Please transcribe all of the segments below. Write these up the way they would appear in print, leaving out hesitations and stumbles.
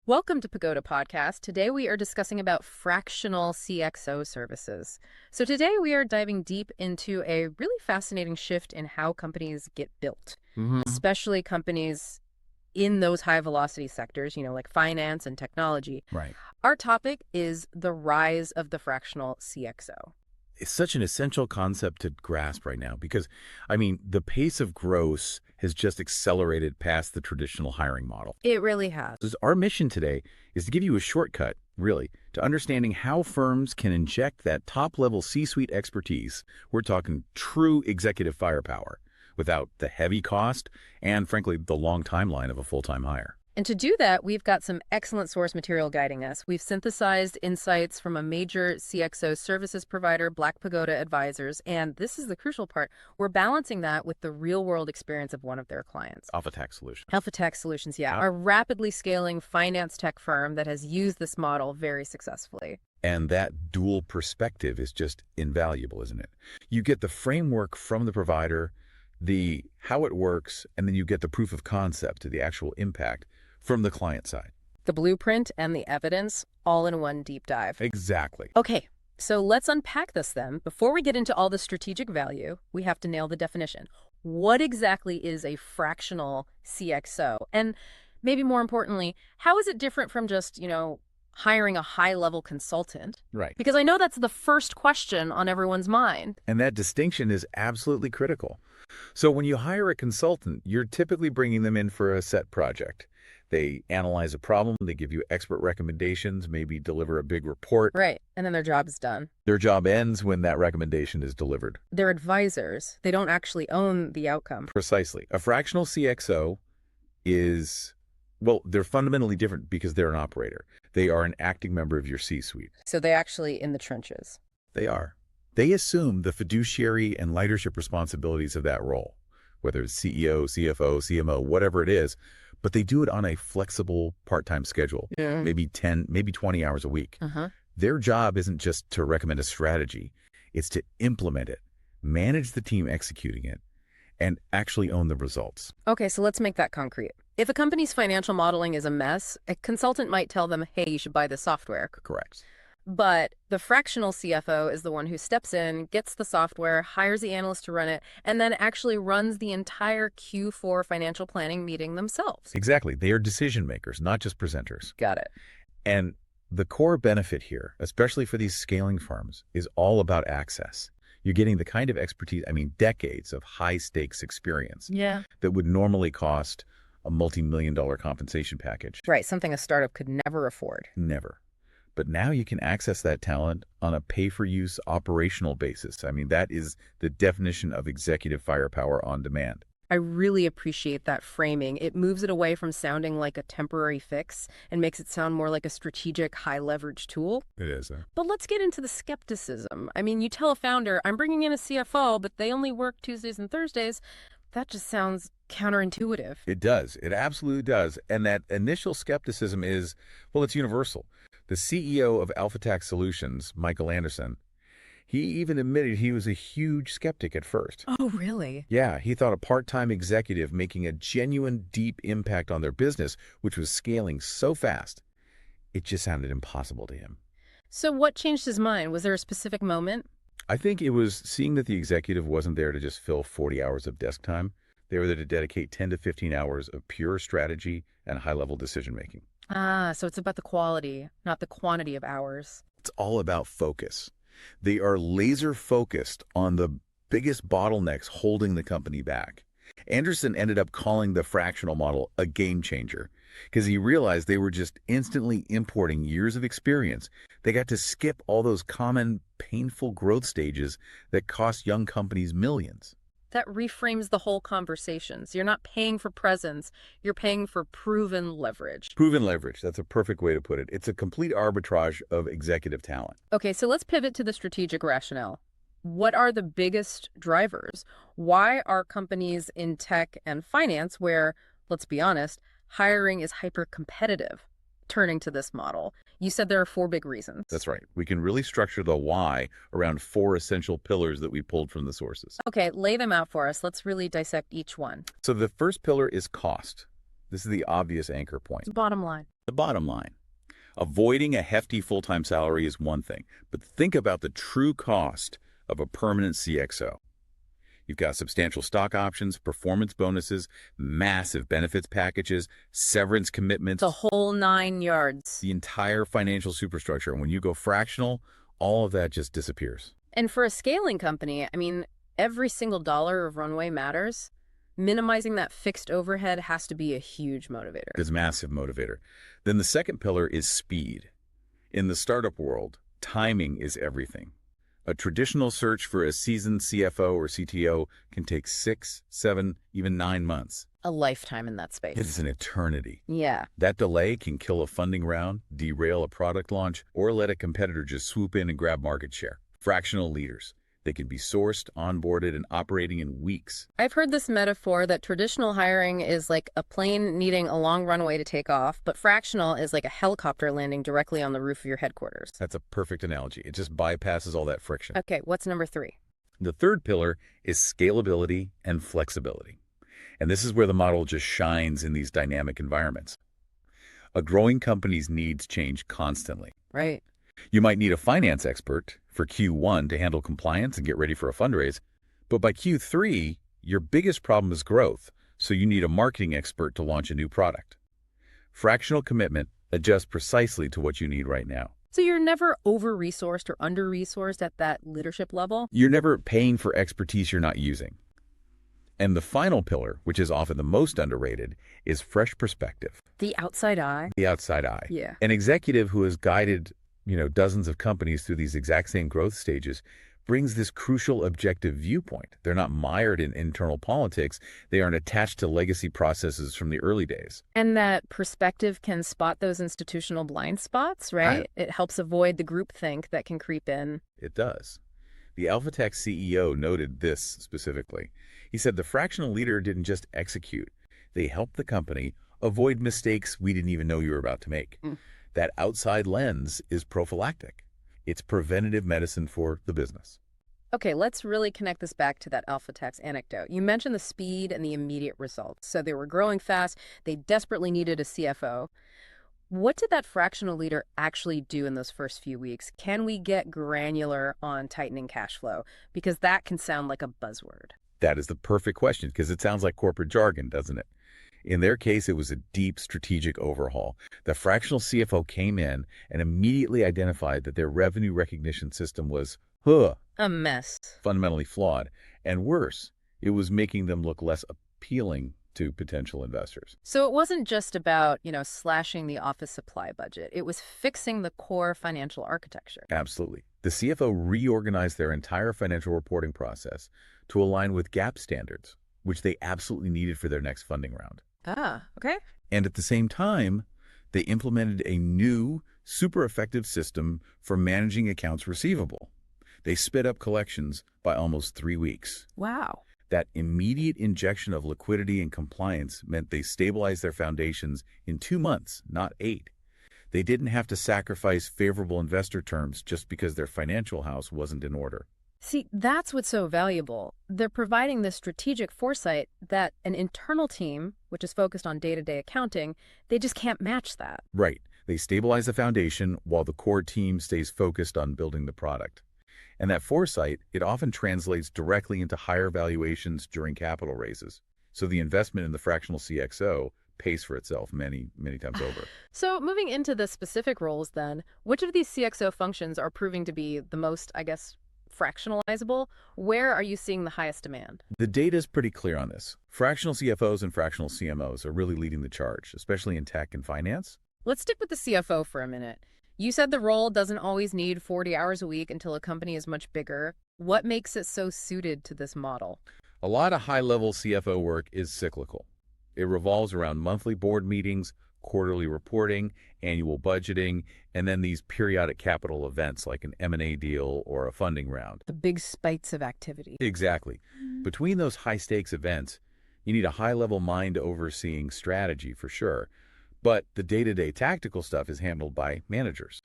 Welcome to Pagoda Podcast. Today we are discussing about fractional CXO services. So today we are diving deep into a really fascinating shift in how companies get built, especially companies in those high velocity sectors, like finance and technology. Right. Our topic is the rise of the fractional CXO. It's such an essential concept to grasp right now because, the pace of growth has just accelerated past the traditional hiring model. It really has. Our mission today is to give you a shortcut, really, to understanding how firms can inject that top-level C-suite expertise. We're talking true executive firepower without the heavy cost and, frankly, the long timeline of a full-time hire. And to do that, we've got some excellent source material guiding us. We've synthesized insights from a major CXO services provider, Black Pagoda Advisors, and this is the crucial part. We're balancing that with the real-world experience of one of their clients. Alpha Tax Solutions. Alpha Tax Solutions, yeah, a rapidly scaling finance tech firm that has used this model very successfully. And that dual perspective is just invaluable, isn't it? You get the framework from the provider, the how it works, and then you get the proof of concept, the actual impact from the client side. The blueprint and the evidence all in one deep dive. Exactly. Okay, so let's unpack this then. Before we get into all the strategic value, we have to nail the definition. What exactly is a fractional CXO? And maybe more importantly, how is it different from just, hiring a high-level consultant? Right. Because I know that's the first question on everyone's mind. And that distinction is absolutely critical. So when you hire a consultant, you're typically bringing them in for a set project. They analyze a problem, they give you expert recommendations, maybe deliver a big report. Right, and then their job is done. Their job ends when that recommendation is delivered. They're advisors. They don't actually own the outcome. Precisely. A fractional CXO is, they're fundamentally different because they're an operator. They are an acting member of your C-suite. So they're actually in the trenches. They are. They assume the fiduciary and leadership responsibilities of that role, whether it's CEO, CFO, CMO, whatever it is, but they do it on a flexible part-time schedule, maybe 10, maybe 20 hours a week. Their job isn't just to recommend a strategy, it's to implement it, manage the team executing it, and actually own the results. Okay, so let's make that concrete. If a company's financial modeling is a mess, a consultant might tell them, hey, you should buy this software. Correct. But the fractional CFO is the one who steps in, gets the software, hires the analyst to run it, and then actually runs the entire Q4 financial planning meeting themselves. Exactly. They are decision makers, not just presenters. Got it. And the core benefit here, especially for these scaling firms, is all about access. You're getting the kind of expertise, decades of high-stakes experience that would normally cost a multi-million-dollar compensation package. Right, something a startup could never afford. Never. But now you can access that talent on a pay-for-use operational basis. That is the definition of executive firepower on demand. I really appreciate that framing. It moves it away from sounding like a temporary fix and makes it sound more like a strategic, high-leverage tool. It is. But let's get into the skepticism. You tell a founder, I'm bringing in a CFO, but they only work Tuesdays and Thursdays. That just sounds counterintuitive. It does. It absolutely does. And that initial skepticism is, it's universal. The CEO of Alpha Tax Solutions, Michael Anderson, he even admitted he was a huge skeptic at first. Oh, really? Yeah, he thought a part-time executive making a genuine, deep impact on their business, which was scaling so fast, it just sounded impossible to him. So what changed his mind? Was there a specific moment? I think it was seeing that the executive wasn't there to just fill 40 hours of desk time. They were there to dedicate 10 to 15 hours of pure strategy and high-level decision-making. So it's about the quality, not the quantity of hours. It's all about focus. They are laser focused on the biggest bottlenecks holding the company back. Anderson ended up calling the fractional model a game changer because he realized they were just instantly importing years of experience. They got to skip all those common, painful growth stages that cost young companies millions. That reframes the whole conversations. You're not paying for presence. You're paying for proven leverage. Proven leverage. That's a perfect way to put it. It's a complete arbitrage of executive talent. Okay, so let's pivot to the strategic rationale. What are the biggest drivers? Why are companies in tech and finance, where, let's be honest, hiring is hyper-competitive, turning to this model? You said there are 4 big reasons. That's right. We can really structure the why around 4 essential pillars that we pulled from the sources. Okay, lay them out for us. Let's really dissect each one. So the first pillar is cost. This is the obvious anchor point. Bottom line. The bottom line, avoiding a hefty full-time salary is one thing, but think about the true cost of a permanent CXO. You've got substantial stock options, performance bonuses, massive benefits packages, severance commitments. The whole 9 yards. The entire financial superstructure. And when you go fractional, all of that just disappears. And for a scaling company, I mean, every single dollar of runway matters. Minimizing that fixed overhead has to be a huge motivator. It's a massive motivator. Then the second pillar is speed. In the startup world, timing is everything. A traditional search for a seasoned CFO or CTO can take 6, 7, even 9 months. A lifetime in that space. It's an eternity. Yeah. That delay can kill a funding round, derail a product launch, or let a competitor just swoop in and grab market share. Fractional leaders. They can be sourced, onboarded, and operating in weeks. I've heard this metaphor that traditional hiring is like a plane needing a long runway to take off, but fractional is like a helicopter landing directly on the roof of your headquarters. That's a perfect analogy. It just bypasses all that friction. Okay, what's number 3? The third pillar is scalability and flexibility. And this is where the model just shines in these dynamic environments. A growing company's needs change constantly. Right. You might need a finance expert for Q1 to handle compliance and get ready for a fundraise, but by Q3, your biggest problem is growth, so you need a marketing expert to launch a new product. Fractional commitment adjusts precisely to what you need right now. So you're never over-resourced or under-resourced at that leadership level? You're never paying for expertise you're not using. And the final pillar, which is often the most underrated, is fresh perspective. The outside eye? The outside eye. Yeah. An executive who has guided dozens of companies through these exact same growth stages brings this crucial objective viewpoint. They're not mired in internal politics. They aren't attached to legacy processes from the early days. And that perspective can spot those institutional blind spots, right? It helps avoid the groupthink that can creep in. It does. The AlphaTech CEO noted this specifically. He said the fractional leader didn't just execute. They helped the company avoid mistakes we didn't even know you were about to make. That outside lens is prophylactic. It's preventative medicine for the business. Okay, let's really connect this back to that AlphaTech anecdote. You mentioned the speed and the immediate results. So they were growing fast. They desperately needed a CFO. What did that fractional leader actually do in those first few weeks? Can we get granular on tightening cash flow? Because that can sound like a buzzword. That is the perfect question, because it sounds like corporate jargon, doesn't it? In their case, it was a deep strategic overhaul. The fractional CFO came in and immediately identified that their revenue recognition system was a mess. Fundamentally flawed. And worse, it was making them look less appealing to potential investors. So it wasn't just about, slashing the office supply budget. It was fixing the core financial architecture. Absolutely. The CFO reorganized their entire financial reporting process to align with GAAP standards, which they absolutely needed for their next funding round. Okay. And at the same time, they implemented a new, super effective system for managing accounts receivable. They sped up collections by almost 3 weeks. Wow. That immediate injection of liquidity and compliance meant they stabilized their foundations in 2 months, not 8. They didn't have to sacrifice favorable investor terms just because their financial house wasn't in order. See, that's what's so valuable. They're providing this strategic foresight that an internal team, which is focused on day-to-day accounting, they just can't match that. Right. They stabilize the foundation while the core team stays focused on building the product. And that foresight, it often translates directly into higher valuations during capital raises. So the investment in the fractional CXO pays for itself many, many times over. So moving into the specific roles then, which of these CXO functions are proving to be the most, fractionalizable? Where are you seeing the highest demand? The data is pretty clear on this. Fractional CFOs and fractional CMOs are really leading the charge, especially in tech and finance. Let's stick with the CFO for a minute. You said the role doesn't always need 40 hours a week until a company is much bigger. What makes it so suited to this model? A lot of high-level CFO work is cyclical. It revolves around monthly board meetings, quarterly reporting, annual budgeting, and then these periodic capital events like an M&A deal or a funding round. The big spikes of activity. Exactly. Between those high-stakes events, you need a high-level mind overseeing strategy for sure, but the day-to-day tactical stuff is handled by managers.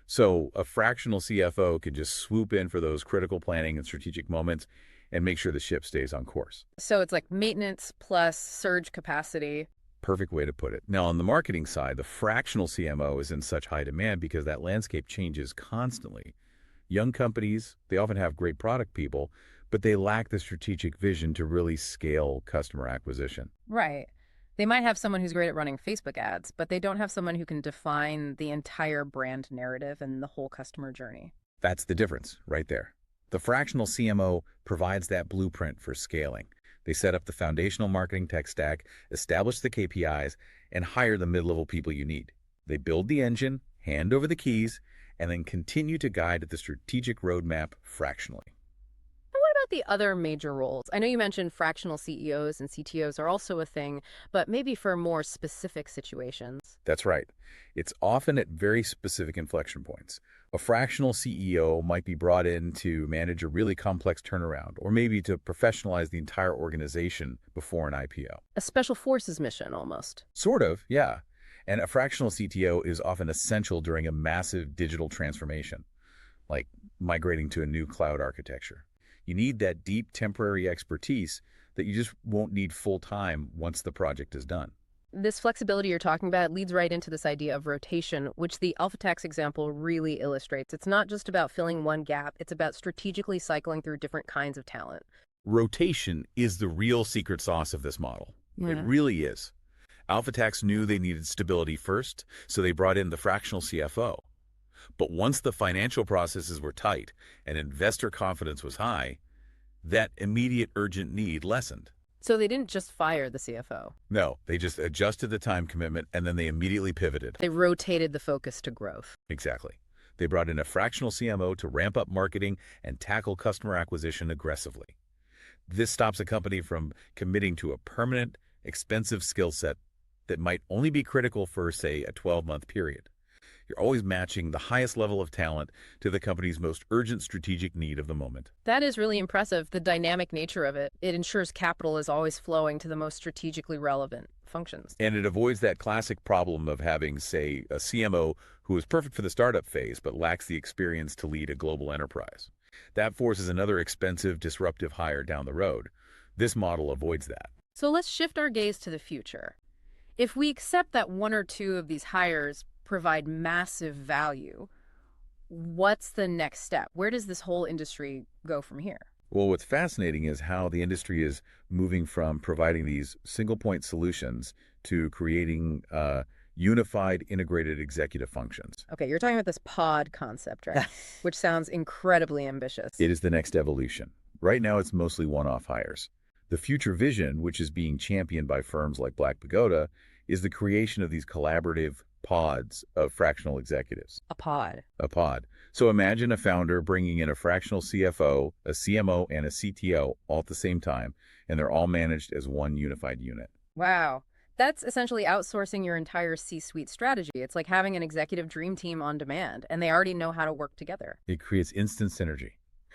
So a fractional CFO can just swoop in for those critical planning and strategic moments and make sure the ship stays on course. So it's like maintenance plus surge capacity. Perfect way to put it. Now, on the marketing side, the fractional CMO is in such high demand because that landscape changes constantly. Young companies, they often have great product people, but they lack the strategic vision to really scale customer acquisition. Right. They might have someone who's great at running Facebook ads, but they don't have someone who can define the entire brand narrative and the whole customer journey. That's the difference right there. The fractional CMO provides that blueprint for scaling. They set up the foundational marketing tech stack, establish the KPIs, and hire the mid-level people you need. They build the engine, hand over the keys, and then continue to guide the strategic roadmap fractionally. What about the other major roles? I know you mentioned fractional CEOs and CTOs are also a thing, but maybe for more specific situations. That's right. It's often at very specific inflection points. A fractional CEO might be brought in to manage a really complex turnaround, or maybe to professionalize the entire organization before an IPO. A special forces mission, almost. Sort of, yeah. And a fractional CTO is often essential during a massive digital transformation, like migrating to a new cloud architecture. You need that deep temporary expertise that you just won't need full-time once the project is done. This flexibility you're talking about leads right into this idea of rotation, which the AlphaTax example really illustrates. It's not just about filling one gap, it's about strategically cycling through different kinds of talent. Rotation is the real secret sauce of this model. Yeah. It really is. AlphaTax knew they needed stability first, so they brought in the fractional CFO. But once the financial processes were tight and investor confidence was high, that immediate urgent need lessened. So they didn't just fire the CFO. No, they just adjusted the time commitment and then they immediately pivoted. They rotated the focus to growth. Exactly. They brought in a fractional CMO to ramp up marketing and tackle customer acquisition aggressively. This stops a company from committing to a permanent, expensive skill set that might only be critical for, say, a 12-month period. You're always matching the highest level of talent to the company's most urgent strategic need of the moment. That is really impressive, the dynamic nature of it. It ensures capital is always flowing to the most strategically relevant functions. And it avoids that classic problem of having, say, a CMO who is perfect for the startup phase but lacks the experience to lead a global enterprise. That forces another expensive, disruptive hire down the road. This model avoids that. So let's shift our gaze to the future. If we accept that one or two of these hires provide massive value, what's the next step? Where does this whole industry go from here? Well, what's fascinating is how the industry is moving from providing these single-point solutions to creating unified, integrated executive functions. Okay, you're talking about this pod concept, right? Which sounds incredibly ambitious. It is the next evolution. Right now, it's mostly one-off hires. The future vision, which is being championed by firms like Black Pagoda, is the creation of these collaborative pods of fractional executives. A pod. A pod. So imagine a founder bringing in a fractional CFO, a CMO, and a CTO all at the same time, and they're all managed as one unified unit. Wow. That's essentially outsourcing your entire C-suite strategy. It's like having an executive dream team on demand, and they already know how to work together. It creates instant synergy.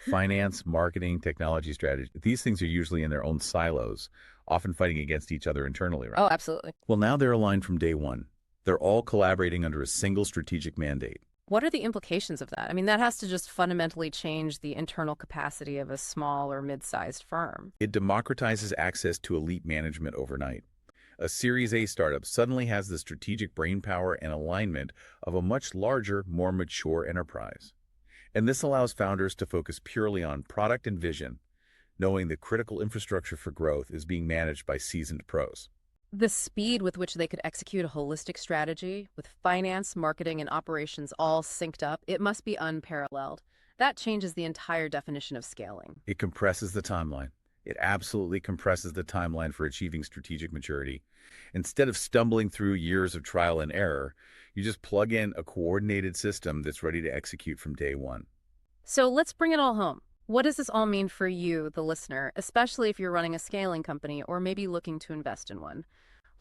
Finance, marketing, technology strategy, these things are usually in their own silos, often fighting against each other internally, right? Oh, absolutely. Well, now they're aligned from day one. They're all collaborating under a single strategic mandate. What are the implications of that? I mean, that has to just fundamentally change the internal capacity of a small or mid-sized firm. It democratizes access to elite management overnight. A Series A startup suddenly has the strategic brainpower and alignment of a much larger, more mature enterprise. And this allows founders to focus purely on product and vision, knowing the critical infrastructure for growth is being managed by seasoned pros. The speed with which they could execute a holistic strategy, with finance, marketing, and operations all synced up, it must be unparalleled. That changes the entire definition of scaling. It compresses the timeline. It absolutely compresses the timeline for achieving strategic maturity. Instead of stumbling through years of trial and error, you just plug in a coordinated system that's ready to execute from day one. So let's bring it all home. What does this all mean for you, the listener, especially if you're running a scaling company or maybe looking to invest in one?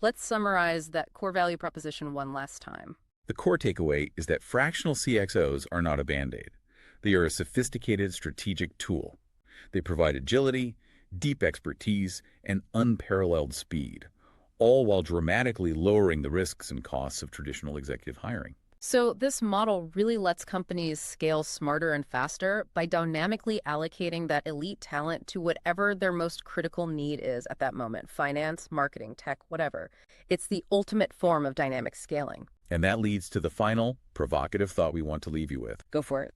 Let's summarize that core value proposition one last time. The core takeaway is that fractional CXOs are not a Band-Aid. They are a sophisticated strategic tool. They provide agility, deep expertise, and unparalleled speed, all while dramatically lowering the risks and costs of traditional executive hiring. So this model really lets companies scale smarter and faster by dynamically allocating that elite talent to whatever their most critical need is at that moment: finance, marketing, tech, whatever. It's the ultimate form of dynamic scaling. And that leads to the final provocative thought we want to leave you with. Go for it.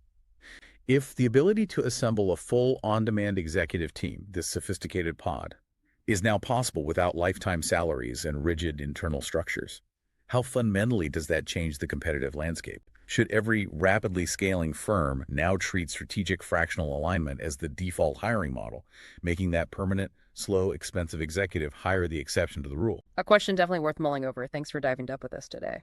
If the ability to assemble a full on-demand executive team, this sophisticated pod, is now possible without lifetime salaries and rigid internal structures, how fundamentally does that change the competitive landscape? Should every rapidly scaling firm now treat strategic fractional alignment as the default hiring model, making that permanent, slow, expensive executive hire the exception to the rule? A question definitely worth mulling over. Thanks for diving up with us today.